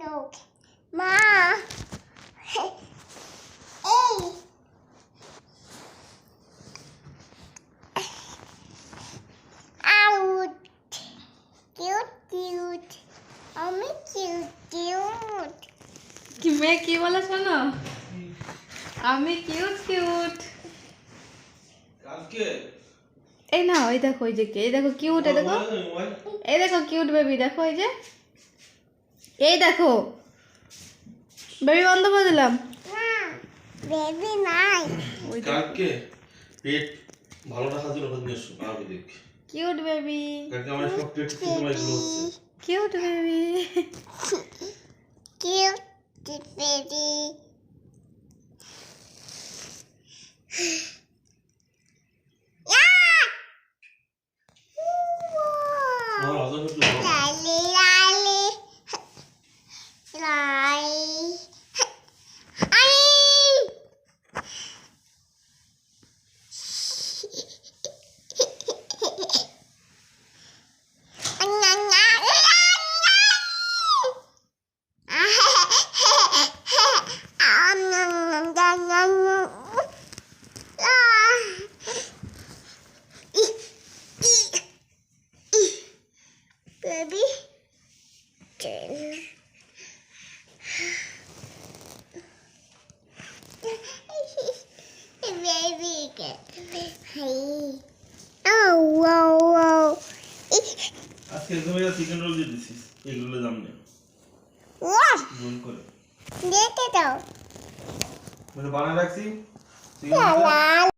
Look. Ma. Hey. Out. Cute. আমি cute. কি মেয়ে কি বলে শোনো? আমি কিউট। কালকে এই না ওই দেখো ওই যে এই দেখো কিউট এই দেখো কিউট বেবি দেখো এই দেখো বেবি বন্ধ করে দিলাম। না বেবি নাই। কালকে পেট ভালো রাখার জন্য ওখানে নিয়ে এসো আগে দেখ কিউট বেবি কালকে আমার সব পেট তোমার এগুলো হচ্ছে কিউট বেবি Cute baby. আমার আদর একটু ভালো Lali. Baby. Baby. Oh, wow. আজকে তুমি চিকেন রোল দিয়ে দিছিস এগুলো দাম নেই What? ভুল করে দেখে দাও মানে বানায় রাখছি La